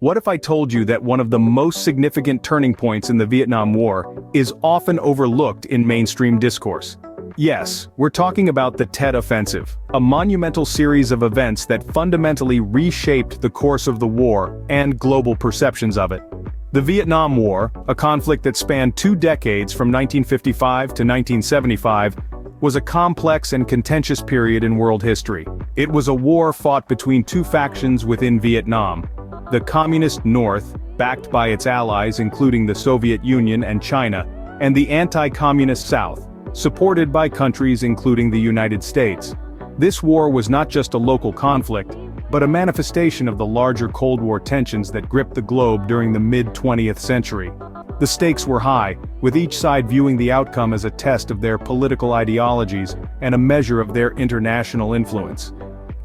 What if I told you that one of the most significant turning points in the Vietnam War is often overlooked in mainstream discourse? Yes, we're talking about the Tet Offensive, a monumental series of events that fundamentally reshaped the course of the war and global perceptions of it. The Vietnam War, a conflict that spanned 2 decades from 1955 to 1975, was a complex and contentious period in world history. It was a war fought between 2 factions within Vietnam: the Communist North, backed by its allies including the Soviet Union and China, and the anti-communist South, supported by countries including the United States. This war was not just a local conflict, but a manifestation of the larger Cold War tensions that gripped the globe during the mid-20th century. The stakes were high, with each side viewing the outcome as a test of their political ideologies and a measure of their international influence.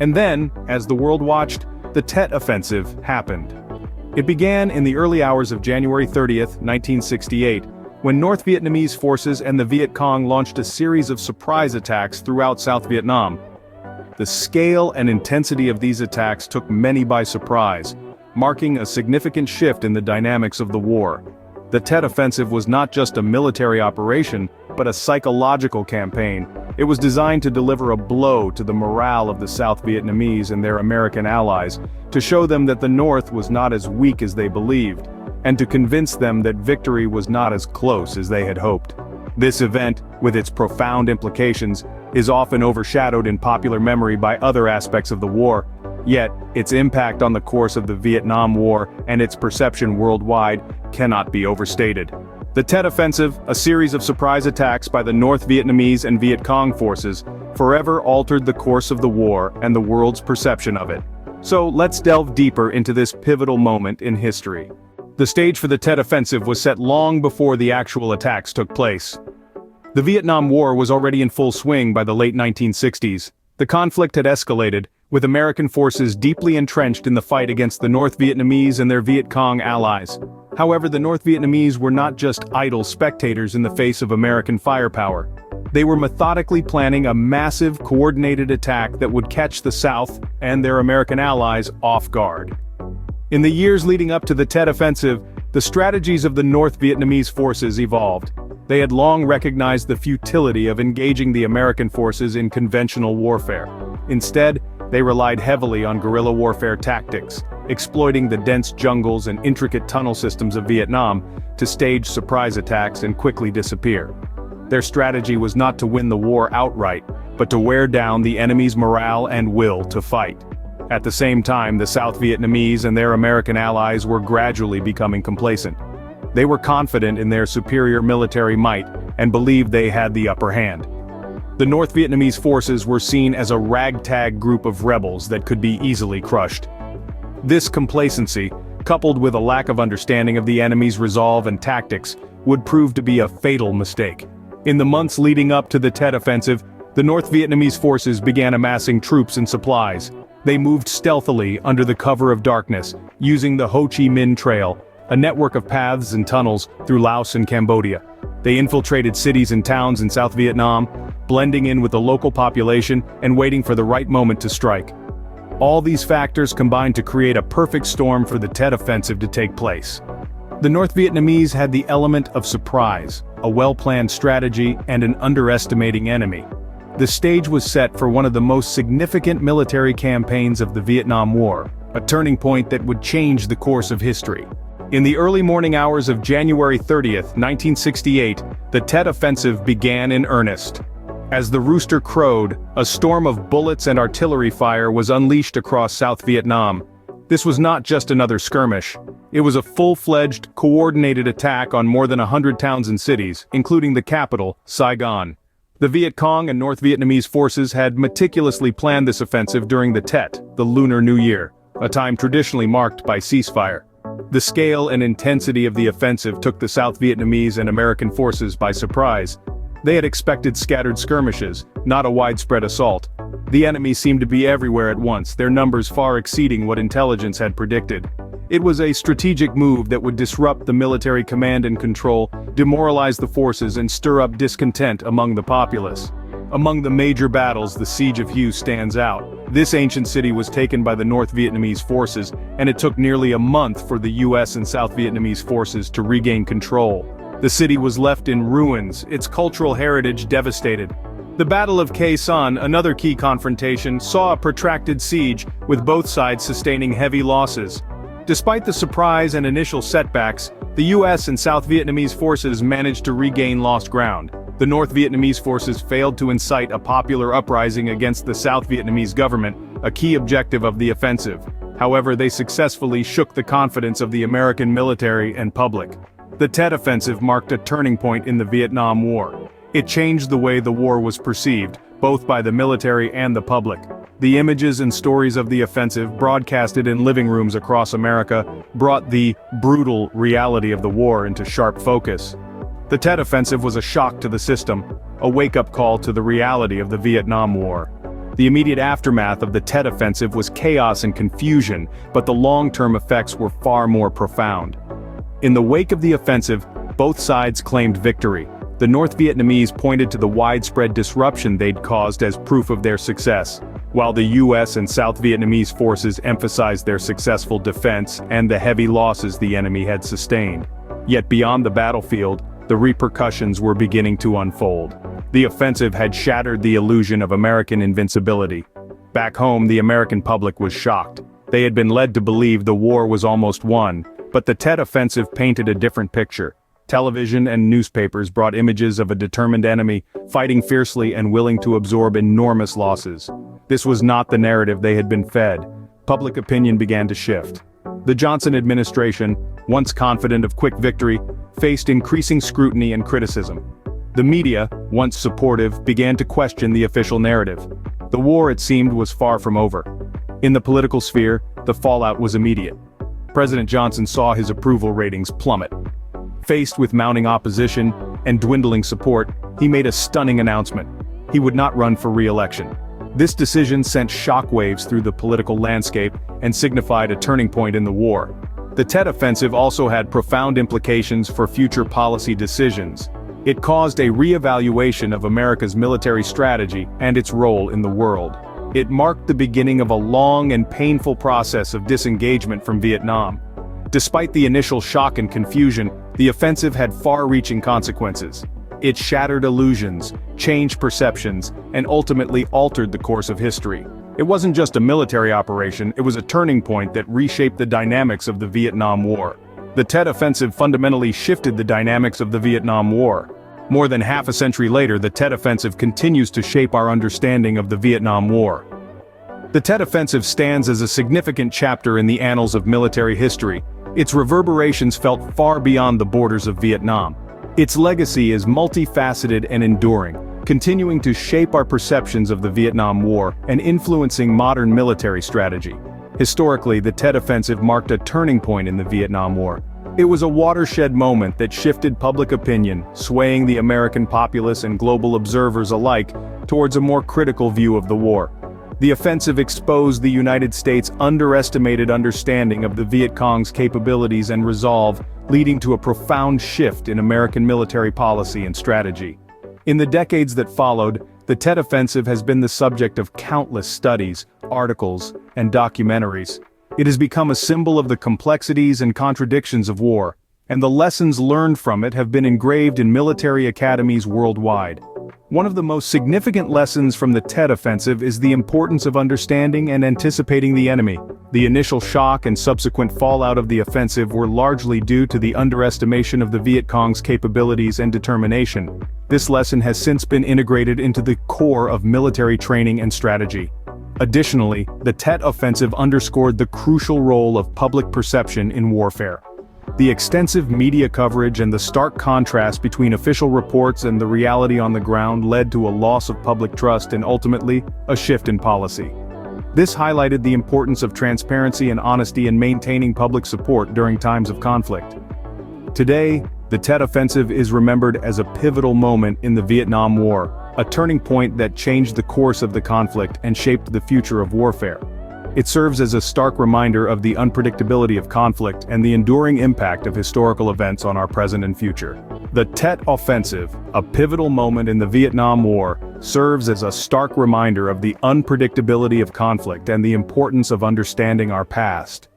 And then, as the world watched, the Tet Offensive happened. It began in the early hours of January 30, 1968, when North Vietnamese forces and the Viet Cong launched a series of surprise attacks throughout South Vietnam. The scale and intensity of these attacks took many by surprise, marking a significant shift in the dynamics of the war. The Tet Offensive was not just a military operation, but a psychological campaign. It was designed to deliver a blow to the morale of the South Vietnamese and their American allies, to show them that the North was not as weak as they believed, and to convince them that victory was not as close as they had hoped. This event, with its profound implications, is often overshadowed in popular memory by other aspects of the war. Yet, its impact on the course of the Vietnam War and its perception worldwide cannot be overstated. The Tet Offensive, a series of surprise attacks by the North Vietnamese and Viet Cong forces, forever altered the course of the war and the world's perception of it. So let's delve deeper into this pivotal moment in history. The stage for the Tet Offensive was set long before the actual attacks took place. The Vietnam War was already in full swing by the late 1960s. The conflict had escalated, with American forces deeply entrenched in the fight against the North Vietnamese and their Viet Cong allies. However, the North Vietnamese were not just idle spectators in the face of American firepower. They were methodically planning a massive, coordinated attack that would catch the South and their American allies off guard. In the years leading up to the Tet Offensive, the strategies of the North Vietnamese forces evolved. They had long recognized the futility of engaging the American forces in conventional warfare. Instead, they relied heavily on guerrilla warfare tactics, exploiting the dense jungles and intricate tunnel systems of Vietnam to stage surprise attacks and quickly disappear. Their strategy was not to win the war outright, but to wear down the enemy's morale and will to fight. At the same time, the South Vietnamese and their American allies were gradually becoming complacent. They were confident in their superior military might and believed they had the upper hand. The North Vietnamese forces were seen as a ragtag group of rebels that could be easily crushed. This complacency, coupled with a lack of understanding of the enemy's resolve and tactics, would prove to be a fatal mistake. In the months leading up to the Tet Offensive, the North Vietnamese forces began amassing troops and supplies. They moved stealthily under the cover of darkness, using the Ho Chi Minh Trail, a network of paths and tunnels through Laos and Cambodia. They infiltrated cities and towns in South Vietnam, blending in with the local population and waiting for the right moment to strike. All these factors combined to create a perfect storm for the Tet Offensive to take place. The North Vietnamese had the element of surprise, a well-planned strategy, and an underestimating enemy. The stage was set for one of the most significant military campaigns of the Vietnam War, a turning point that would change the course of history. In the early morning hours of January 30th, 1968, the Tet Offensive began in earnest. As the rooster crowed, a storm of bullets and artillery fire was unleashed across South Vietnam. This was not just another skirmish. It was a full-fledged, coordinated attack on more than 100 towns and cities, including the capital, Saigon. The Viet Cong and North Vietnamese forces had meticulously planned this offensive during the Tet, the Lunar New Year, a time traditionally marked by ceasefire. The scale and intensity of the offensive took the South Vietnamese and American forces by surprise. They had expected scattered skirmishes, not a widespread assault. The enemy seemed to be everywhere at once, their numbers far exceeding what intelligence had predicted. It was a strategic move that would disrupt the military command and control, demoralize the forces and stir up discontent among the populace. Among the major battles, the Siege of Hue stands out. This ancient city was taken by the North Vietnamese forces, and it took nearly a month for the US and South Vietnamese forces to regain control. The city was left in ruins, its cultural heritage devastated. The Battle of Khe Sanh, another key confrontation, saw a protracted siege, with both sides sustaining heavy losses. Despite the surprise and initial setbacks, the US and South Vietnamese forces managed to regain lost ground. The North Vietnamese forces failed to incite a popular uprising against the South Vietnamese government, a key objective of the offensive. However, they successfully shook the confidence of the American military and public. The Tet Offensive marked a turning point in the Vietnam War. It changed the way the war was perceived, both by the military and the public. The images and stories of the offensive, broadcasted in living rooms across America, brought the brutal reality of the war into sharp focus. The Tet Offensive was a shock to the system, a wake-up call to the reality of the Vietnam War. The immediate aftermath of the Tet Offensive was chaos and confusion, but the long-term effects were far more profound. In the wake of the offensive, both sides claimed victory. The North Vietnamese pointed to the widespread disruption they'd caused as proof of their success, while the US and South Vietnamese forces emphasized their successful defense and the heavy losses the enemy had sustained. Yet beyond the battlefield, the repercussions were beginning to unfold. The offensive had shattered the illusion of American invincibility. Back home, the American public was shocked. They had been led to believe the war was almost won, but the Tet Offensive painted a different picture. Television and newspapers brought images of a determined enemy, fighting fiercely and willing to absorb enormous losses. This was not the narrative they had been fed. Public opinion began to shift. The Johnson administration, once confident of quick victory, faced increasing scrutiny and criticism. The media, once supportive, began to question the official narrative. The war, it seemed, was far from over. In the political sphere, the fallout was immediate. President Johnson saw his approval ratings plummet. Faced with mounting opposition and dwindling support, he made a stunning announcement. He would not run for re-election. This decision sent shockwaves through the political landscape and signified a turning point in the war. The Tet Offensive also had profound implications for future policy decisions. It caused a re-evaluation of America's military strategy and its role in the world. It marked the beginning of a long and painful process of disengagement from Vietnam. Despite the initial shock and confusion, the offensive had far-reaching consequences. It shattered illusions, changed perceptions, and ultimately altered the course of history. It wasn't just a military operation, it was a turning point that reshaped the dynamics of the Vietnam War. The Tet Offensive fundamentally shifted the dynamics of the Vietnam War. More than half a century later, the Tet Offensive continues to shape our understanding of the Vietnam War. The Tet Offensive stands as a significant chapter in the annals of military history. Its reverberations felt far beyond the borders of Vietnam. Its legacy is multifaceted and enduring, continuing to shape our perceptions of the Vietnam War and influencing modern military strategy. Historically, the Tet Offensive marked a turning point in the Vietnam War. It was a watershed moment that shifted public opinion, swaying the American populace and global observers alike towards a more critical view of the war. The offensive exposed the United States' underestimated understanding of the Viet Cong's capabilities and resolve, leading to a profound shift in American military policy and strategy. In the decades that followed, the Tet Offensive has been the subject of countless studies, articles, and documentaries. It has become a symbol of the complexities and contradictions of war, and the lessons learned from it have been engraved in military academies worldwide. One of the most significant lessons from the Tet Offensive is the importance of understanding and anticipating the enemy. The initial shock and subsequent fallout of the offensive were largely due to the underestimation of the Viet Cong's capabilities and determination. This lesson has since been integrated into the core of military training and strategy. Additionally, the Tet Offensive underscored the crucial role of public perception in warfare. The extensive media coverage and the stark contrast between official reports and the reality on the ground led to a loss of public trust and ultimately, a shift in policy. This highlighted the importance of transparency and honesty in maintaining public support during times of conflict. Today, the Tet Offensive is remembered as a pivotal moment in the Vietnam War, a turning point that changed the course of the conflict and shaped the future of warfare. It serves as a stark reminder of the unpredictability of conflict and the enduring impact of historical events on our present and future. The Tet Offensive, a pivotal moment in the Vietnam War, serves as a stark reminder of the unpredictability of conflict and the importance of understanding our past.